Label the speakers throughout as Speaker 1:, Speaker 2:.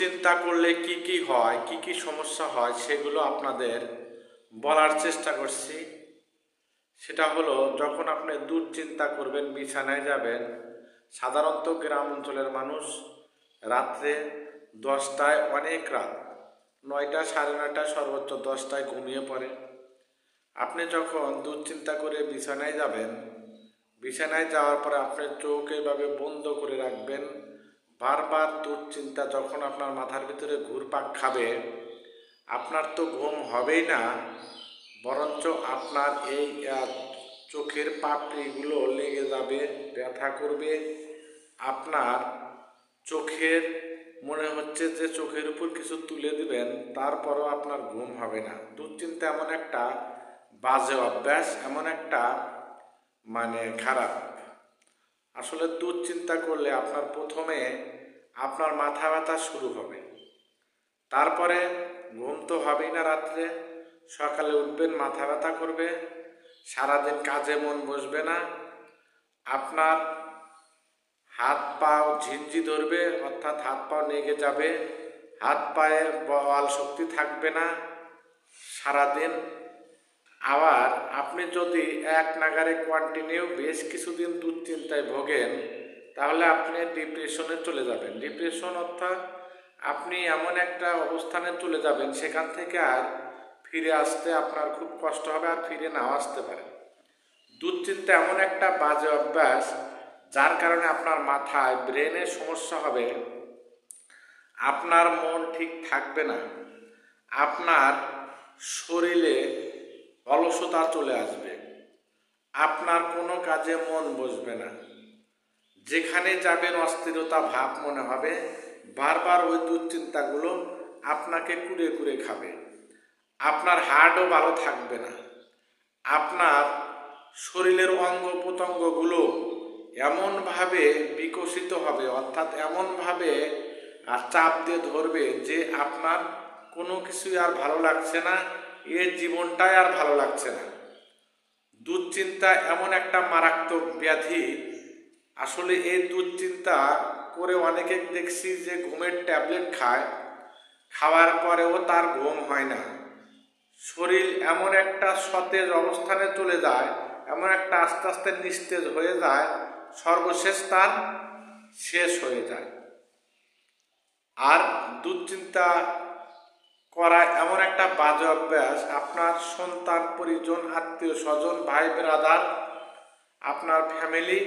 Speaker 1: দুশ্চিন্তা করলে কি হয়, কি সমস্যা হয় সেগুলো আপনাদের বলার চেষ্টা করছি। সেটা হলো, যখন আপনি দুশ্চিন্তা করবেন, বিছানায় যাবেন, সাধারণত গ্রাম অঞ্চলের মানুষ রাত্রে 10টায়, অনেক রাত 9টা, 9:30, সর্বোচ্চ 10টায় ঘুমিয়ে পড়ে। আপনি যখন দুশ্চিন্তা করে বিছানায় যাবেন, বিছানায় যাওয়ার পরে আপনার চোখ এইভাবে বন্ধ করে রাখবেন। বারবার দুশ্চিন্তা যখন আপনার মাথার ভিতরে ঘুরপাক খাবে, আপনার তো ঘুম হবেই না, বরঞ্চ আপনার এই চোখের পাপড়িগুলো লেগে যাবে, ব্যথা করবে। আপনার চোখের মনে হচ্ছে যে চোখের উপর কিছু তুলে দিবেন, তারপরও আপনার ঘুম হবে না। দুশ্চিন্তা এমন একটা বাজে অভ্যাস, এমন একটা খারাপ। আসলে দুশ্চিন্তা করলে আপনার প্রথমে আপনার মাথা ব্যথা শুরু হবে, তারপরে ঘুম তো হবেই না রাত্রে, সকালে উঠবেন মাথা ব্যথা করবে, সারাদিন কাজে মন বসবে না, আপনার হাত পাও ঝিনঝি ধরবে, অর্থাৎ হাত পাও লেগে যাবে, হাত পায়ের বল শক্তি থাকবে না সারাদিন। আবার আপনি যদি এক নাগারে কন্টিনিউ বেশ কিছুদিন দুশ্চিন্তায় ভোগেন, তাহলে আপনি ডিপ্রেশনে চলে যাবেন। ডিপ্রেশন অর্থাৎ আপনি এমন একটা অবস্থানে চলে যাবেন, সেখান থেকে আর ফিরে আসতে আপনার খুব কষ্ট হবে, আর ফিরে নাও আসতে পারে। দুশ্চিন্তা এমন একটা বাজে অভ্যাস, যার কারণে আপনার মাথায় ব্রেনের সমস্যা হবে, আপনার মন ঠিক থাকবে না, আপনার শরীরে অলসতা চলে আসবে, আপনার কোনো কাজে মন বসবে না, যেখানে যাবেন অস্থিরতা ভাব মনে হবে। বারবার ওই দুশ্চিন্তাগুলো আপনাকে কুড়ে কুড়ে খাবে, আপনার হার্টও ভালো থাকবে না, আপনার শরীরের অঙ্গ প্রত্যঙ্গগুলো এমনভাবে বিকশিত হবে, অর্থাৎ এমনভাবে চাপ দিয়ে ধরবে যে আপনার কোনো কিছুই আর ভালো লাগছে না, এর জীবনটাই আর ভালো লাগছে না। দুশ্চিন্তা এমন একটা মারাত্মক ব্যাধি। আসলে এই দুশ্চিন্তা করে অনেকে দেখছি যে ঘুমের ট্যাবলেট খায়, খাওয়ার পরেও তার ঘুম হয় না, শরীর এমন একটা সতেজ অবস্থানে চলে যায়, এমন একটা আস্তে আস্তে নিস্তেজ হয়ে যায়, সর্বশেষ তার শেষ হয়ে যায়। আর দুশ্চিন্তা করা এমন একটা বাজে অভ্যাস, আপনার সন্তান, পরিজন, আত্মীয় স্বজন, ভাই ব্রাদার, আপনার ফ্যামিলি,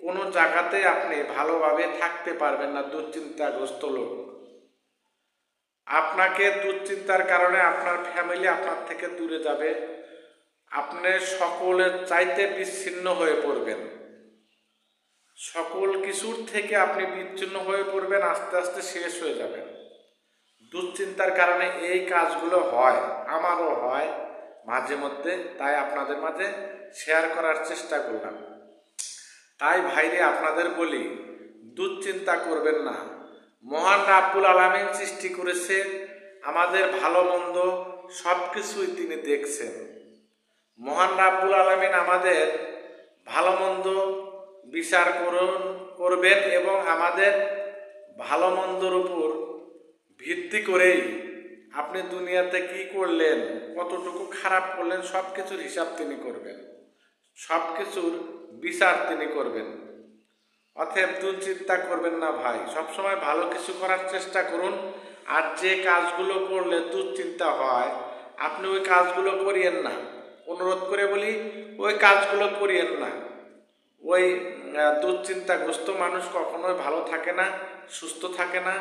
Speaker 1: কোনো জায়গাতে আপনি ভালোভাবে থাকতে পারবেন না দুশ্চিন্তাগ্রস্ত লোক। আপনাকে দুশ্চিন্তার কারণে আপনার ফ্যামিলি আপনার থেকে দূরে যাবে, আপনি সকলের চাইতে বিচ্ছিন্ন হয়ে পড়বেন, সকল কিছুর থেকে আপনি বিচ্ছিন্ন হয়ে পড়বেন, আস্তে আস্তে শেষ হয়ে যাবেন। দুশ্চিন্তার কারণে এই কাজগুলো হয়, আমারও হয় মাঝে মধ্যে, তাই আপনাদের মাঝে শেয়ার করার চেষ্টা করলাম। তাই ভাইরে আপনাদের বলি, দুশ্চিন্তা করবেন না। মহান রাব্বুল আলামিন সৃষ্টি করেছেন, আমাদের ভালো মন্দ সব কিছুই তিনি দেখছেন। মহান রাব্বুল আলামিন আমাদের ভালো মন্দ বিচার করবেন, এবং আমাদের ভালো মন্দর উপর ভিত্তি করেই আপনি দুনিয়াতে কি করলেন, কতটুকু খারাপ করলেন, সব কিছুর হিসাব তিনি করবেন, সব কিছুর বিচার তিনি করবেন। অতএব দুশ্চিন্তা করবেন না ভাই, সবসময় ভালো কিছু করার চেষ্টা করুন। আর যে কাজগুলো করলে দুশ্চিন্তা হয়, আপনি ওই কাজগুলো করিয়েন না, অনুরোধ করে বলি, ওই কাজগুলো করিয়েন না। ওই দুশ্চিন্তাগ্রস্ত মানুষ কখনোই ভালো থাকে না, সুস্থ থাকে না,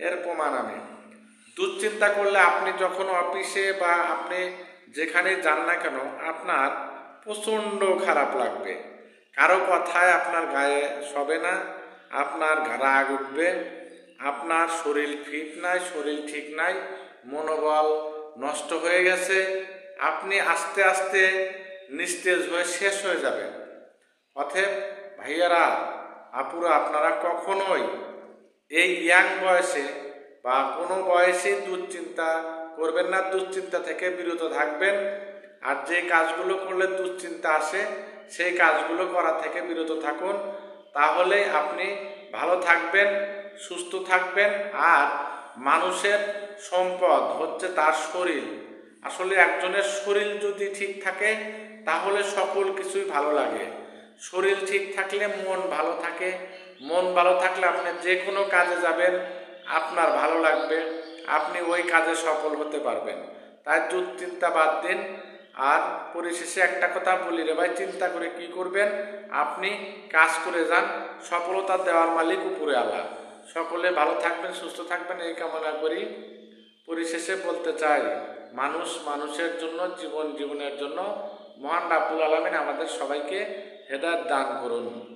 Speaker 1: এর প্রমাণ আমি। দুশ্চিন্তা করলে আপনি যখন অফিসে বা আপনি যেখানে যান না কেন, আপনার প্রচণ্ড খারাপ লাগবে, কারো কথায় আপনার গায়ে সবে না, আপনার রাগ উঠবে, আপনার শরীর ফিট নাই, শরীর ঠিক নাই, মনোবল নষ্ট হয়ে গেছে, আপনি আস্তে আস্তে নিস্তেজ হয়ে শেষ হয়ে যাবেন। অতএব ভাইয়ারা, আপুরা, আপনারা কখনোই এই ইয়াং বয়সে বা কোনো বয়সে দুশ্চিন্তা করবেন না, দুশ্চিন্তা থেকে বিরত থাকবেন। আর যে কাজগুলো করলে দুশ্চিন্তা আসে, সেই কাজগুলো করা থেকে বিরত থাকুন, তাহলে আপনি ভালো থাকবেন, সুস্থ থাকবেন, আর মানুষের সম্পদ হচ্ছে তার শরীর। আসলে একজনের শরীর যদি ঠিক থাকে তাহলে সকল কিছুই ভালো লাগে। শরীর ঠিক থাকলে মন ভালো থাকে, মন ভালো থাকলে আপনি যে কোনো কাজে যাবেন আপনার ভালো লাগবে, আপনি ওই কাজে সফল হতে পারবেন। তাই দুশ্চিন্তা বাদ দিন। আর পরিশেষে একটা কথা বলি রে ভাই, চিন্তা করে কি করবেন, আপনি কাজ করে যান, সফলতা দেওয়ার মালিক উপরে আল্লাহ। সকলে ভালো থাকবেন, সুস্থ থাকবেন এই কামনা করি। পরিশেষে বলতে চাই, মানুষ মানুষের জন্য, জীবন জীবনের জন্য। মহান রাব্বুল আলামিন আমাদের সবাইকে হেদায়েত দান করুন।